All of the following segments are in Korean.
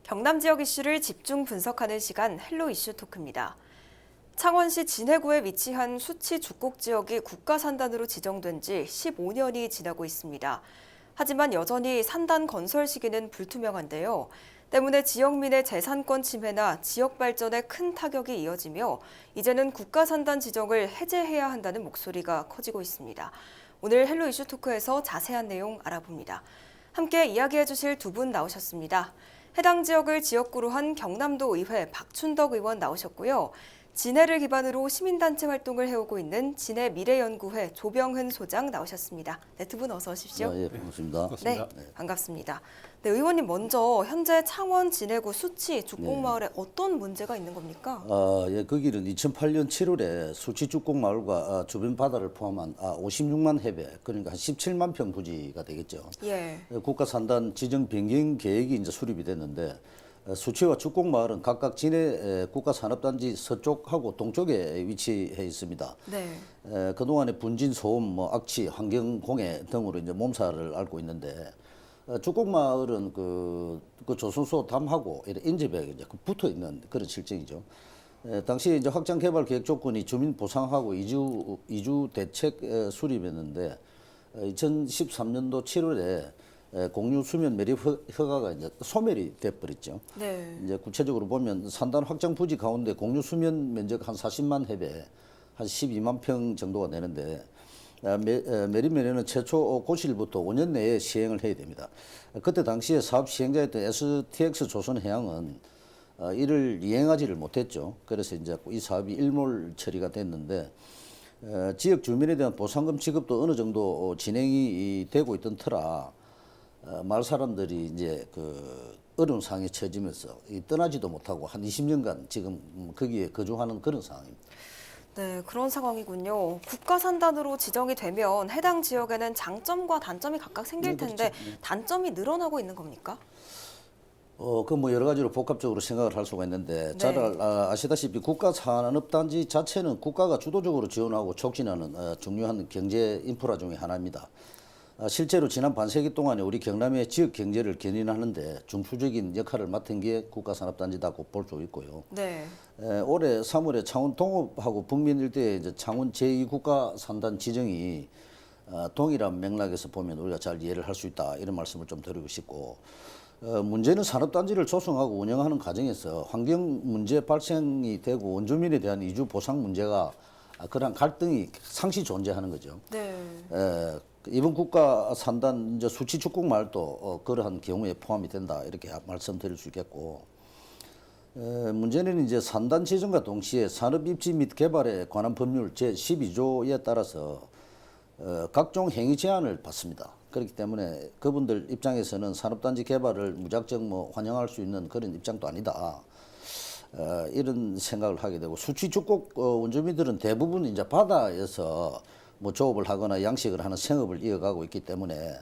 경남 지역 이슈를 집중 분석하는 시간 헬로 이슈 토크입니다. 창원시 진해구에 위치한 수치 죽곡 지역이 국가산단으로 지정된 지 15년이 지나고 있습니다. 하지만 여전히 산단 건설 시기는 불투명한데요. 때문에 지역민의 재산권 침해나 지역 발전에 큰 타격이 이어지며 이제는 국가산단 지정을 해제해야 한다는 목소리가 커지고 있습니다. 오늘 헬로 이슈 토크에서 자세한 내용 알아봅니다. 함께 이야기해 주실 두 분 나오셨습니다. 해당 지역을 지역구로 한 경남도 의회 박춘덕 의원 나오셨고요. 진해를 기반으로 시민단체 활동을 해오고 있는 진해 미래연구회 조병흔 소장 나오셨습니다. 네, 두 분 어서 오십시오. 예, 반갑습니다. 네, 반갑습니다. 네, 의원님 먼저 현재 창원 진해구 수치 죽곡마을에 어떤 문제가 있는 겁니까? 예, 거기는 2008년 7월에 수치 죽곡마을과 주변 바다를 포함한 56만 해배, 그러니까 한 17만 평 부지가 되겠죠. 예. 국가산단 지정 변경 계획이 이제 수립이 됐는데 수치와 죽곡마을은 각각 진해 국가산업단지 서쪽하고 동쪽에 위치해 있습니다. 네. 그동안에 분진, 소음, 악취, 환경공해 등으로 이제 몸살을 앓고 있는데 죽곡마을은 그 조선소 담하고 인접에 이제 붙어 있는 그런 실정이죠. 당시 이제 확장 개발 계획 조건이 주민 보상하고 이주 대책 수립했는데 2013년도 7월에 공유 수면 매립 허가가 이제 소멸이 돼버렸죠. 네. 이제 구체적으로 보면 산단 확장 부지 가운데 공유 수면 면적 한 40만 해배, 한 12만 평 정도가 되는데 매립 면에는 최초 고시일부터 5년 내에 시행을 해야 됩니다. 그때 당시에 사업 시행자였던 STX 조선해양은 이를 이행하지를 못했죠. 그래서 이제 이 사업이 일몰 처리가 됐는데 지역 주민에 대한 보상금 지급도 어느 정도 진행이 되고 있던 터라 마을 사람들이 이제 그 어려운 상황에 처해지면서 떠나지도 못하고 한 20년간 지금 거기에 거주하는 그런 상황입니다. 네, 그런 상황이군요. 국가산단으로 지정이 되면 해당 지역에는 장점과 단점이 각각 생길 텐데 단점이 늘어나고 있는 겁니까? 그 뭐 여러 가지로 복합적으로 생각을 할 수가 있는데 네. 잘 아시다시피 국가산업단지 자체는 국가가 주도적으로 지원하고 촉진하는 중요한 경제 인프라 중에 하나입니다. 실제로 지난 반세기 동안에 우리 경남의 지역 경제를 견인하는데 중추적인 역할을 맡은 게 국가산업단지다고 볼 수 있고요. 네. 올해 3월에 창원 동업하고 북면 일대에 이제 창원 제2국가산단 지정이 동일한 맥락에서 보면 우리가 잘 이해를 할 수 있다 이런 말씀을 좀 드리고 싶고 문제는 산업단지를 조성하고 운영하는 과정에서 환경 문제 발생이 되고 원주민에 대한 이주 보상 문제가 그런 갈등이 상시 존재하는 거죠. 네. 이번 국가 산단 이제 수치 죽곡 마을도 그러한 경우에 포함이 된다 이렇게 말씀드릴 수 있겠고 문제는 이제 산단 지정과 동시에 산업 입지 및 개발에 관한 법률 제 12조에 따라서 각종 행위 제한을 받습니다. 그렇기 때문에 그분들 입장에서는 산업단지 개발을 무작정 환영할 수 있는 그런 입장도 아니다. 이런 생각을 하게 되고 수치 죽곡 원주민들은 대부분 이제 바다에서 조업을 하거나 양식을 하는 생업을 이어가고 있기 때문에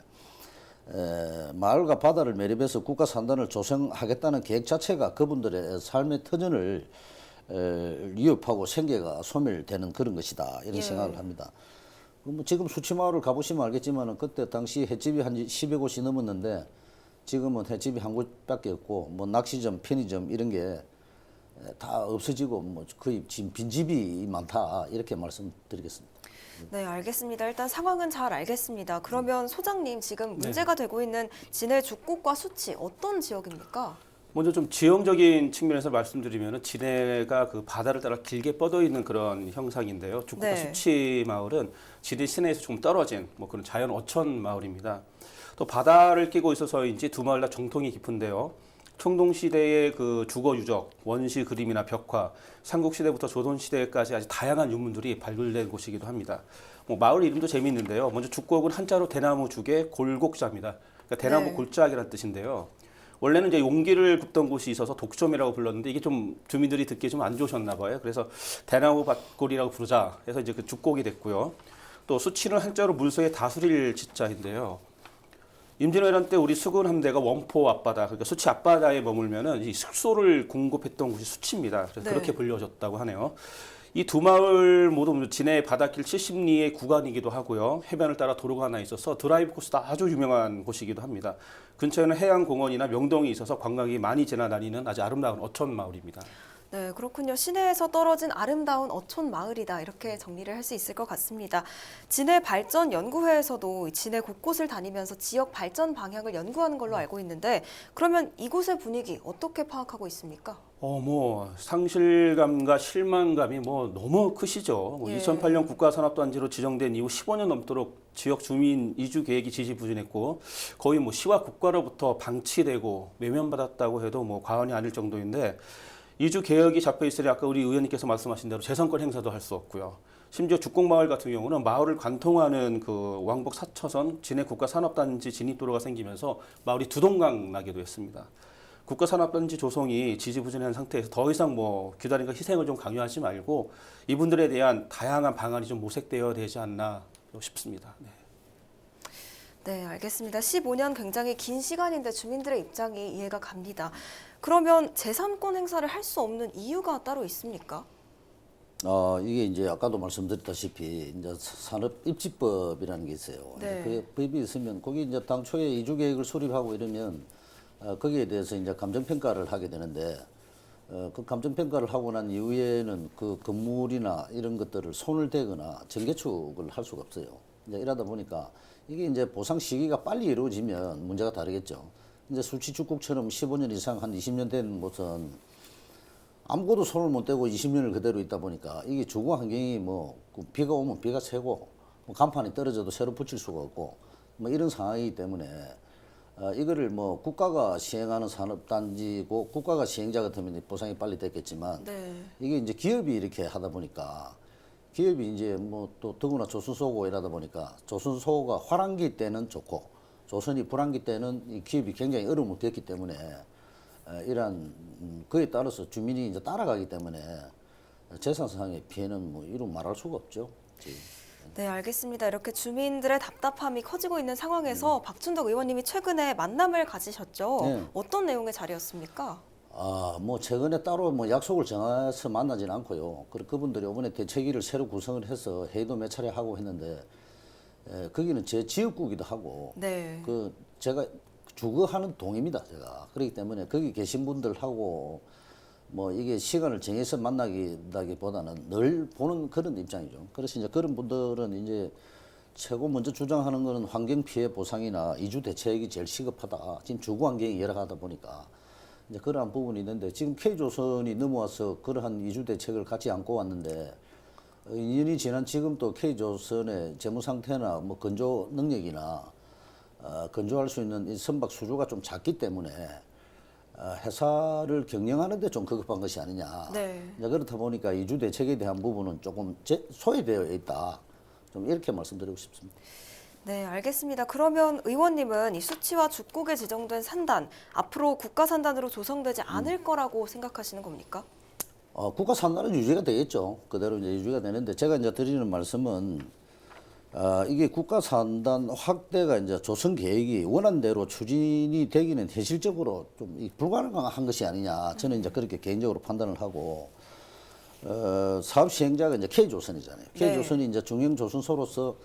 마을과 바다를 매립해서 국가 산단을 조성하겠다는 계획 자체가 그분들의 삶의 터전을 위협하고 생계가 소멸되는 그런 것이다 이런 생각을 합니다. 지금 수치마을을 가보시면 알겠지만 그때 당시 횟집이 한 10여 곳이 넘었는데 지금은 횟집이 한 곳밖에 없고 낚시점, 편의점 이런 게 다 없어지고 거의 지금 빈집이 많다 이렇게 말씀드리겠습니다. 네, 알겠습니다. 일단 상황은 잘 알겠습니다. 그러면 소장님 지금 문제가 되고 있는 진해 죽곡과 수치 어떤 지역입니까? 먼저 좀 지형적인 측면에서 말씀드리면 진해가 그 바다를 따라 길게 뻗어 있는 그런 형상인데요. 죽곡과 네. 수치 마을은 진해 시내에서 조금 떨어진 그런 자연 어촌 마을입니다. 또 바다를 끼고 있어서인지 두 마을 다 정통이 깊은데요. 청동시대의 그 주거 유적, 원시 그림이나 벽화, 삼국시대부터 조선시대까지 아주 다양한 유물들이 발굴된 곳이기도 합니다. 마을 이름도 재미있는데요. 먼저 죽곡은 한자로 대나무 죽의 골곡자입니다. 그러니까 대나무 네. 골짜기라는 뜻인데요. 원래는 이제 용기를 굽던 곳이 있어서 독점이라고 불렀는데 이게 좀 주민들이 듣기에 좀 안 좋으셨나 봐요. 그래서 대나무 밭골이라고 부르자 해서 이제 그 죽곡이 됐고요. 또 수치는 한자로 물소의 다스릴 지자인데요. 임진왜란 때 우리 수군 함대가 원포 앞바다, 그러니까 수치 앞바다에 머물면은 이 숙소를 공급했던 곳이 수치입니다. 그래서 네. 그렇게 불려졌다고 하네요. 이 두 마을 모두 진해 바닷길 70리의 구간이기도 하고요. 해변을 따라 도로가 하나 있어서 드라이브 코스도 아주 유명한 곳이기도 합니다. 근처에는 해양공원이나 명동이 있어서 관광객이 많이 지나다니는 아주 아름다운 어촌 마을입니다. 네, 그렇군요. 시내에서 떨어진 아름다운 어촌 마을이다. 이렇게 정리를 할 수 있을 것 같습니다. 진해 발전 연구회에서도 진해 곳곳을 다니면서 지역 발전 방향을 연구하는 걸로 알고 있는데 그러면 이곳의 분위기 어떻게 파악하고 있습니까? 뭐 상실감과 실망감이 뭐 너무 크시죠. 예. 2008년 국가산업단지로 지정된 이후 15년 넘도록 지역 주민 이주 계획이 지지부진했고 거의 뭐 시와 국가로부터 방치되고 외면받았다고 해도 뭐 과언이 아닐 정도인데 이주 계획이 잡혀 있으니 아까 우리 의원님께서 말씀하신 대로 재선권 행사도 할 수 없고요. 심지어 죽곡마을 같은 경우는 마을을 관통하는 그 왕복 4차선 진해 국가산업단지 진입도로가 생기면서 마을이 두동강 나기도 했습니다. 국가산업단지 조성이 지지부진한 상태에서 더 이상 뭐 규단과 희생을 좀 강요하지 말고 이분들에 대한 다양한 방안이 좀 모색되어야 되지 않나 싶습니다. 네. 네, 알겠습니다. 15년 굉장히 긴 시간인데 주민들의 입장이 이해가 갑니다. 그러면 제3권 행사를 할 수 없는 이유가 따로 있습니까? 이게 이제 아까도 말씀드렸다시피 이제 산업입지법이라는 게 있어요. 네. 그 법이 있으면 거기 이제 당초에 이주 계획을 수립하고 이러면 거기에 대해서 이제 감정평가를 하게 되는데 그 감정평가를 하고 난 이후에는 그 건물이나 이런 것들을 손을 대거나 정개축을 할 수가 없어요. 이제 이러다 보니까 이게 이제 보상 시기가 빨리 이루어지면 문제가 다르겠죠. 이제 수치죽곡처럼 15년 이상 한 20년 된 곳은 아무것도 손을 못 대고 20년을 그대로 있다 보니까 이게 주거 환경이 뭐 비가 오면 비가 새고 뭐 간판이 떨어져도 새로 붙일 수가 없고 뭐 이런 상황이기 때문에 이거를 뭐 국가가 시행하는 산업단지고 국가가 시행자 같으면 보상이 빨리 됐겠지만 네. 이게 이제 기업이 이렇게 하다 보니까 기업이 이제 뭐 또 더구나 조선소고 이러다 보니까 조선소가 화랑기 때는 좋고 조선이 불황기 때는 이 기업이 굉장히 어려움을 겪기 때문에 이러한 그에 따라서 주민이 이제 따라가기 때문에 재산상의 피해는 뭐 이루 말할 수가 없죠. 지금. 네, 알겠습니다. 이렇게 주민들의 답답함이 커지고 있는 상황에서 박춘덕 의원님이 최근에 만남을 가지셨죠. 네. 어떤 내용의 자리였습니까? 뭐 최근에 따로 뭐 약속을 정해서 만나지는 않고요. 그분들이 이번에 대책위를 새로 구성을 해서 회의도 몇 차례 하고 했는데 거기는 제 지역구기도 하고 네. 제가 주거하는 동입니다, 제가. 그렇기 때문에 거기 계신 분들하고 뭐 이게 시간을 정해서 만나기보다는 늘 보는 그런 입장이죠. 그래서 이제 그런 분들은 이제 최고 먼저 주장하는 거는 환경 피해 보상이나 이주 대책이 제일 시급하다. 지금 주거 환경이 열악하다 보니까 이제 그러한 부분이 있는데 지금 K조선이 넘어와서 그러한 이주 대책을 같이 안고 왔는데 2년이 지난 지금 또 K조선의 재무 상태나 뭐 건조 능력이나 건조할 수 있는 이 선박 수주가 좀 작기 때문에 회사를 경영하는데 좀 급급한 것이 아니냐. 네. 이제 그렇다 보니까 이주 대책에 대한 부분은 조금 소외되어 있다. 좀 이렇게 말씀드리고 싶습니다. 네, 알겠습니다. 그러면 의원님은 이 수치와 죽곡에 지정된 산단, 앞으로 국가산단으로 조성되지 않을 거라고 생각하시는 겁니까? 국가 산단은 유지가 되겠죠. 그대로 이제 유지가 되는데 제가 이제 드리는 말씀은 이게 국가 산단 확대가 이제 조성 계획이 원안대로 추진이 되기는 현실적으로 좀 불가능한 것이 아니냐. 저는 이제 그렇게 개인적으로 판단을 하고 사업 시행자가 이제 K조선이잖아요. K조선이 이제 중형조선소로서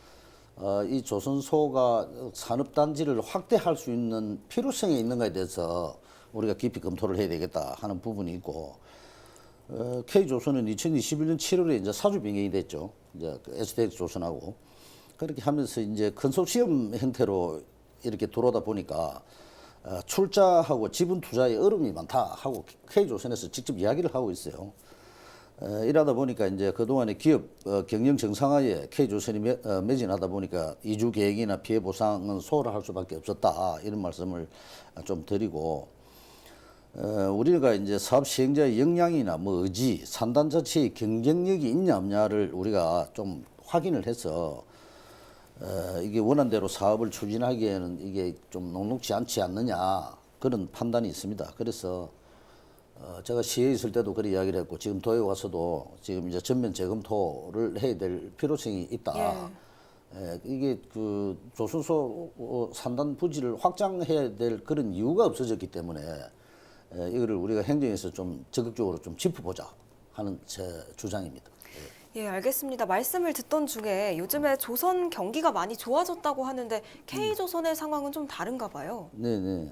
이 조선소가 산업단지를 확대할 수 있는 필요성이 있는가에 대해서 우리가 깊이 검토를 해야 되겠다 하는 부분이 있고 K조선은 2021년 7월에 이제 사주 변경이 됐죠. 이제 STX 조선하고 그렇게 하면서 이제 컨소시엄 형태로 이렇게 들어오다 보니까 출자하고 지분 투자에 어려움이 많다 하고 K조선에서 직접 이야기를 하고 있어요. 이러다 보니까 이제 그동안의 기업 경영 정상화에 K조선이 매진하다 보니까 이주 계획이나 피해 보상은 소홀할 수밖에 없었다 이런 말씀을 좀 드리고 우리가 이제 사업 시행자의 역량이나 뭐 의지, 산단 자체의 경쟁력이 있냐 없냐를 우리가 좀 확인을 해서 이게 원안대로 사업을 추진하기에는 이게 좀 녹록지 않지 않느냐 그런 판단이 있습니다. 그래서 제가 시에 있을 때도 그런 이야기를 했고 지금 도에 와서도 지금 이제 전면 재검토를 해야 될 필요성이 있다. 이게 그 조선소 산단 부지를 확장해야 될 그런 이유가 없어졌기 때문에 이거를 우리가 행정에서 좀 적극적으로 좀 짚어보자 하는 제 주장입니다. 예, 알겠습니다. 말씀을 듣던 중에 요즘에 조선 경기가 많이 좋아졌다고 하는데 K조선의 상황은 좀 다른가 봐요. 네네.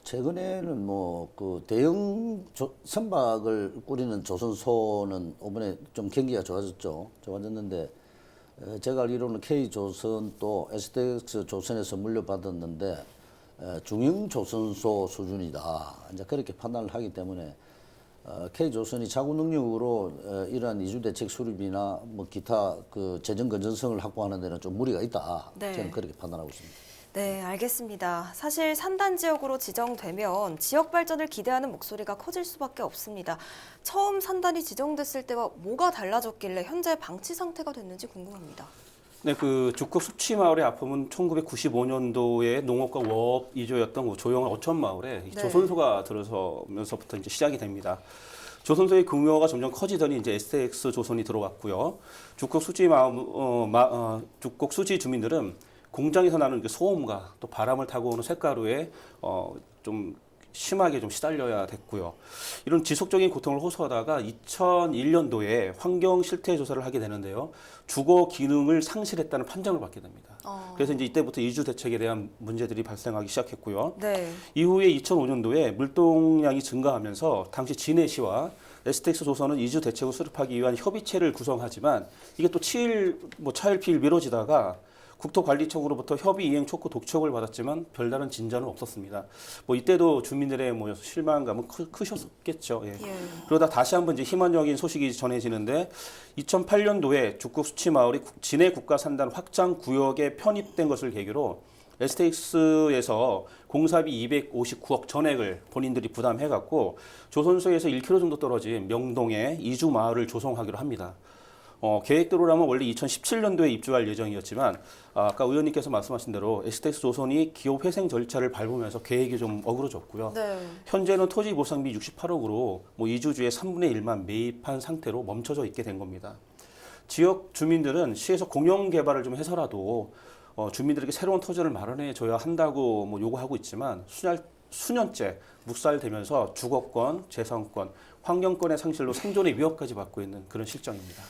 최근에는 뭐 그 대형 선박을 꾸리는 조선소는 이번에 좀 경기가 좋아졌죠. 좋아졌는데 제가 알기로는 K조선 또 STX 조선에서 물려받았는데 중형 조선소 수준이다. 이제 그렇게 판단을 하기 때문에 K조선이 자구 능력으로 이러한 이주 대책 수립이나 뭐 기타 그 재정 건전성을 확보하는 데는 좀 무리가 있다. 네. 저는 그렇게 판단하고 있습니다. 네, 알겠습니다. 사실 산단 지역으로 지정되면 지역 발전을 기대하는 목소리가 커질 수밖에 없습니다. 처음 산단이 지정됐을 때와 뭐가 달라졌길래 현재 방치 상태가 됐는지 궁금합니다. 네, 그 죽국 수치 마을의 아픔은 1995년도에 농업과 워업 이조였던 그 조영을 어촌 마을에 네. 조선소가 들어서면서부터 이제 시작이 됩니다. 조선소의 규모가 점점 커지더니 이제 STX 조선이 들어왔고요. 죽국 수지 주민들은 공장에서 나는 그 소음과 또 바람을 타고 오는 쇳가루에 좀 심하게 좀 시달려야 됐고요. 이런 지속적인 고통을 호소하다가 2001년도에 환경 실태 조사를 하게 되는데요. 주거 기능을 상실했다는 판정을 받게 됩니다. 그래서 이제 이때부터 이주 대책에 대한 문제들이 발생하기 시작했고요. 네. 이후에 2005년도에 물동량이 증가하면서 당시 진해시와 STX 조선은 이주 대책을 수립하기 위한 협의체를 구성하지만 이게 또 차일피일 미뤄지다가 국토관리청으로부터 협의 이행 촉구 독촉을 받았지만 별다른 진전은 없었습니다. 뭐 이때도 주민들의 뭐 실망감은 크셨겠죠. 예. 예. 그러다 다시 한번 이제 희망적인 소식이 전해지는데 2008년도에 죽국 수치 마을이 진해 국가 산단 확장 구역에 편입된 것을 계기로 STX에서 공사비 259억 전액을 본인들이 부담해갖고 조선소에서 1km 정도 떨어진 명동에 이주 마을을 조성하기로 합니다. 계획대로라면 원래 2017년도에 입주할 예정이었지만 아까 의원님께서 말씀하신 대로 STX 조선이 기업 회생 절차를 밟으면서 계획이 좀 어그러졌고요. 네. 현재는 토지 보상비 68억으로 뭐 이주주의 3분의 1만 매입한 상태로 멈춰져 있게 된 겁니다. 지역 주민들은 시에서 공영 개발을 좀 해서라도 주민들에게 새로운 토지를 마련해 줘야 한다고 뭐 요구하고 있지만 수년째 묵살되면서 주거권, 재산권, 환경권의 상실로 생존의 위협까지 받고 있는 그런 실정입니다.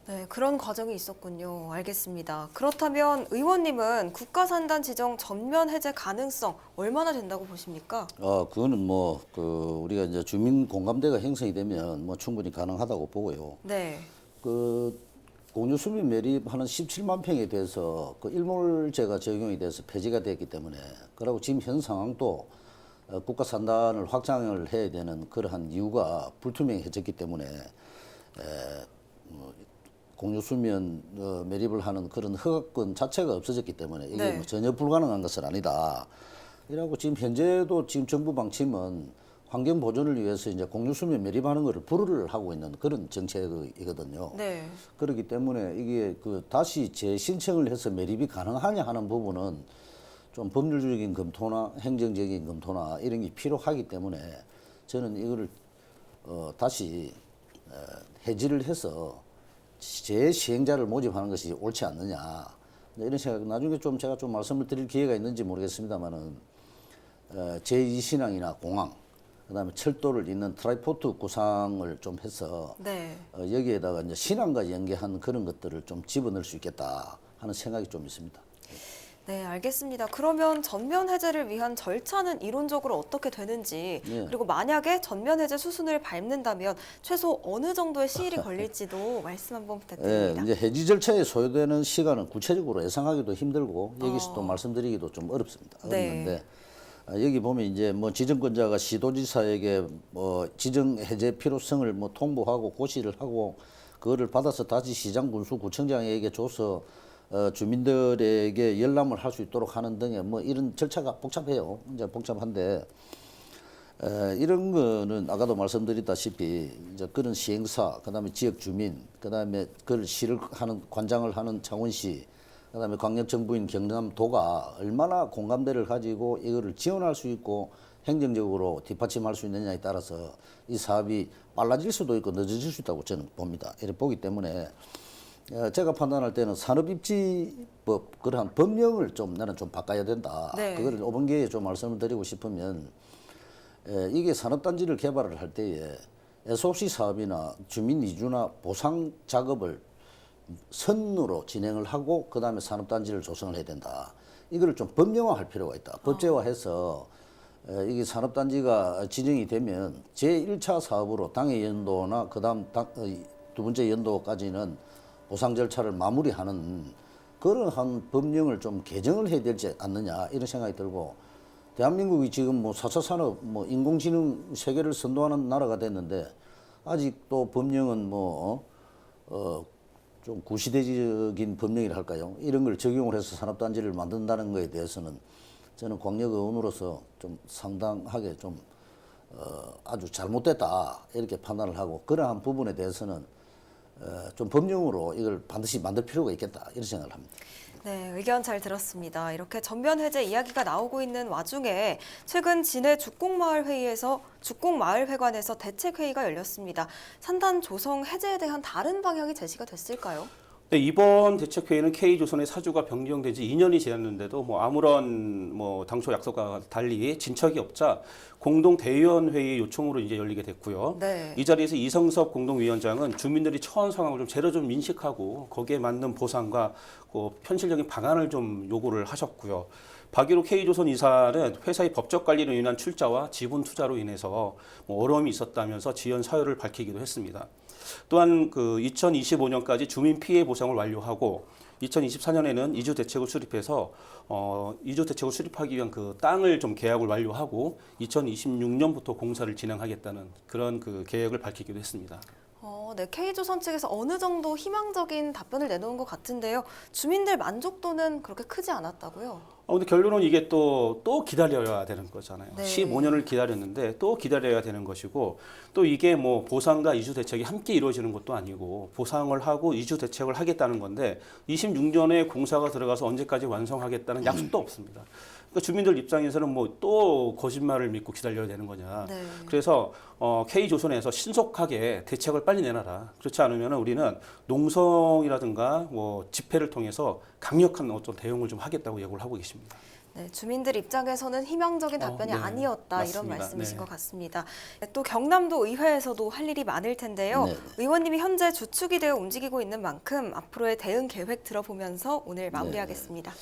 네, 그런 과정이 있었군요. 알겠습니다. 그렇다면 의원님은 국가산단 지정 전면 해제 가능성 얼마나 된다고 보십니까? 그거는 뭐, 우리가 이제 주민 공감대가 형성이 되면 뭐 충분히 가능하다고 보고요. 네. 공유 수민 매립하는 17만 평에 대해서 그 일몰제가 적용이 돼서 폐지가 됐기 때문에 그리고 지금 현 상황도 국가 산단을 확장을 해야 되는 그러한 이유가 불투명해졌기 때문에 공유 수면 매립을 하는 그런 허가권 자체가 없어졌기 때문에 이게 네. 뭐 전혀 불가능한 것은 아니다. 이라고 지금 현재도 지금 정부 방침은 환경 보존을 위해서 이제 공유 수면 매립하는 것을 불허를 하고 있는 그런 정책이거든요. 네. 그렇기 때문에 이게 다시 재신청을 해서 매립이 가능하냐 하는 부분은 좀 법률적인 검토나 행정적인 검토나 이런 게 필요하기 때문에 저는 이거를 다시 해지를 해서 재시행자를 모집하는 것이 옳지 않느냐 이런 생각. 나중에 좀 제가 좀 말씀을 드릴 기회가 있는지 모르겠습니다만은 제2신항이나 공항 그다음에 철도를 잇는 트라이포트 구상을 좀 해서 네. 여기에다가 이제 신항과 연계한 그런 것들을 좀 집어넣을 수 있겠다 하는 생각이 좀 있습니다. 네, 알겠습니다. 그러면 전면 해제를 위한 절차는 이론적으로 어떻게 되는지, 네. 그리고 만약에 전면 해제 수순을 밟는다면 최소 어느 정도의 시일이 걸릴지도 말씀 한번 부탁드립니다. 이제 해지 절차에 소요되는 시간은 구체적으로 예상하기도 힘들고 여기서 또 말씀드리기도 좀 어렵습니다. 네. 어렵는데 여기 보면 이제 뭐 지정권자가 시도지사에게 뭐 지정 해제 필요성을 뭐 통보하고 고시를 하고 그거를 받아서 다시 시장 군수 구청장에게 줘서 주민들에게 열람을 할 수 있도록 하는 등의 뭐 이런 절차가 복잡해요. 이제 복잡한데 이런 거는 아까도 말씀드렸다시피 이제 그런 시행사, 그다음에 지역 주민, 그다음에 그걸 시를 하는 관장을 하는 창원시, 그다음에 광역정부인 경남도가 얼마나 공감대를 가지고 이거를 지원할 수 있고 행정적으로 뒷받침할 수 있느냐에 따라서 이 사업이 빨라질 수도 있고 늦어질 수 있다고 저는 봅니다. 이렇게 보기 때문에 제가 판단할 때는 산업입지법 그러한 법령을 좀 나는 좀 바꿔야 된다. 네. 그걸 이번 기회에 좀 말씀을 드리고 싶으면 이게 산업단지를 개발을 할 때에 SOC 사업이나 주민 이주나 보상 작업을 선으로 진행을 하고 그다음에 산업단지를 조성을 해야 된다. 이거를 좀 법령화할 필요가 있다. 법제화해서 이게 산업단지가 지정이 되면 제1차 사업으로 당해 연도나 그다음 두 번째 연도까지는 보상 절차를 마무리하는 그러한 법령을 좀 개정을 해야 되지 않느냐 이런 생각이 들고 대한민국이 지금 뭐 4차 산업 뭐 인공지능 세계를 선도하는 나라가 됐는데 아직도 법령은 좀 구시대적인 법령이라 할까요? 이런 걸 적용을 해서 산업단지를 만든다는 것에 대해서는 저는 광역의원으로서 좀 상당하게 좀 아주 잘못됐다 이렇게 판단을 하고 그러한 부분에 대해서는 좀 법령으로 이걸 반드시 만들 필요가 있겠다 이런 생각을 합니다. 네, 의견 잘 들었습니다. 이렇게 전면 해제 이야기가 나오고 있는 와중에 최근 진해 죽곡마을회관에서 대책회의가 열렸습니다. 산단 조성 해제에 대한 다른 방향이 제시가 됐을까요? 네, 이번 대책회의는 K조선의 사주가 변경된 지 2년이 지났는데도 아무런 당초 약속과 달리 진척이 없자 공동 대의원회의 요청으로 이제 열리게 됐고요. 네. 이 자리에서 이성섭 공동위원장은 주민들이 처한 상황을 좀 제대로 좀 인식하고 거기에 맞는 보상과 현실적인 방안을 좀 요구를 하셨고요. 박일호 K조선 이사는 회사의 법적 관리로 인한 출자와 지분 투자로 인해서 어려움이 있었다면서 지연 사유를 밝히기도 했습니다. 또한 2025년까지 주민 피해 보상을 완료하고 2024년에는 이주 대책을 수립해서 이주 대책을 수립하기 위한 그 땅을 좀 계약을 완료하고 2026년부터 공사를 진행하겠다는 그런 계획을 밝히기도 했습니다. 네, K조선 측에서 어느 정도 희망적인 답변을 내놓은 것 같은데요. 주민들 만족도는 그렇게 크지 않았다고요? 근데 결론은 이게 또 기다려야 되는 거잖아요. 네. 15년을 기다렸는데 또 기다려야 되는 것이고 또 이게 보상과 이주 대책이 함께 이루어지는 것도 아니고 보상을 하고 이주 대책을 하겠다는 건데 26년에 공사가 들어가서 언제까지 완성하겠다는 약속도 없습니다. 그러니까 주민들 입장에서는 또 거짓말을 믿고 기다려야 되는 거냐. 네. 그래서 K조선에서 신속하게 대책을 빨리 내놔라. 그렇지 않으면 우리는 농성이라든가 집회를 통해서 강력한 어떤 대응을 좀 하겠다고 예고를 하고 계십니다. 네, 주민들 입장에서는 희망적인 답변이 네, 아니었다 맞습니다. 이런 말씀이신 네. 것 같습니다. 또 경남도 의회에서도 할 일이 많을 텐데요. 네. 의원님이 현재 주축이 되어 움직이고 있는 만큼 앞으로의 대응 계획 들어보면서 오늘 마무리하겠습니다.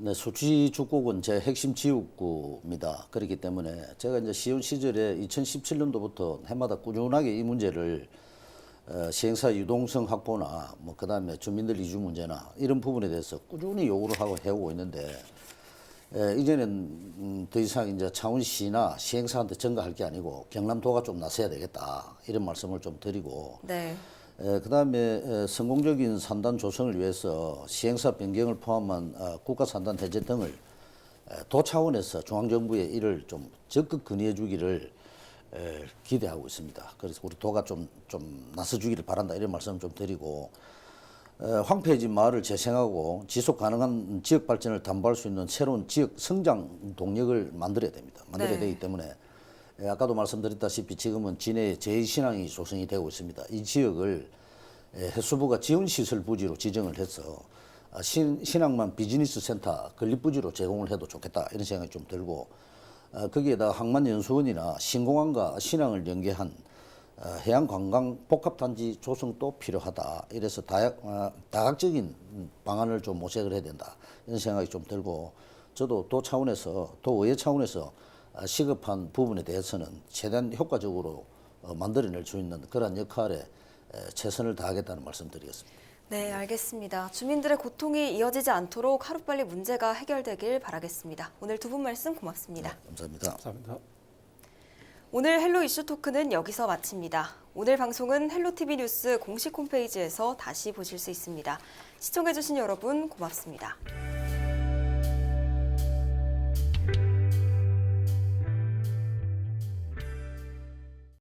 네, 수지 죽곡은 제 핵심 지역구입니다. 그렇기 때문에 제가 이제 시의원 시절에 2017년도부터 해마다 꾸준하게 이 문제를 시행사 유동성 확보나 그다음에 주민들 이주 문제나 이런 부분에 대해서 꾸준히 요구를 하고 해오고 있는데 이제는 더 이상 이제 창원시나 시행사한테 전가할 게 아니고 경남도가 좀 나서야 되겠다 이런 말씀을 좀 드리고 네. 그다음에 성공적인 산단 조성을 위해서 시행사 변경을 포함한 국가 산단 해제 등을 도 차원에서 중앙정부에 이를 좀 적극 건의해 주기를 기대하고 있습니다. 그래서 우리 도가 좀 나서 주기를 바란다 이런 말씀 좀 드리고 황폐해진 마을을 재생하고 지속 가능한 지역 발전을 담보할 수 있는 새로운 지역 성장 동력을 만들어야 됩니다. 만들어야 네. 되기 때문에 아까도 말씀드렸다시피 지금은 진해 제2신항이 조성이 되고 있습니다. 이 지역을 해수부가 지원시설 부지로 지정을 해서 신항만 비즈니스 센터 건립부지로 제공을 해도 좋겠다 이런 생각이 좀 들고 거기에다가 항만연수원이나 신공항과 신항을 연계한 해양관광 복합단지 조성도 필요하다. 이래서 다각적인 방안을 좀 모색을 해야 된다. 이런 생각이 좀 들고 저도 도 차원에서 도의회 차원에서 시급한 부분에 대해서는 최대한 효과적으로 만들어낼 수 있는 그런 역할에 최선을 다하겠다는 말씀드리겠습니다. 네, 알겠습니다. 주민들의 고통이 이어지지 않도록 하루빨리 문제가 해결되길 바라겠습니다. 오늘 두 분 말씀 고맙습니다. 네, 감사합니다. 감사합니다. 오늘 헬로 이슈 토크는 여기서 마칩니다. 오늘 방송은 헬로티비 뉴스 공식 홈페이지에서 다시 보실 수 있습니다. 시청해주신 여러분 고맙습니다.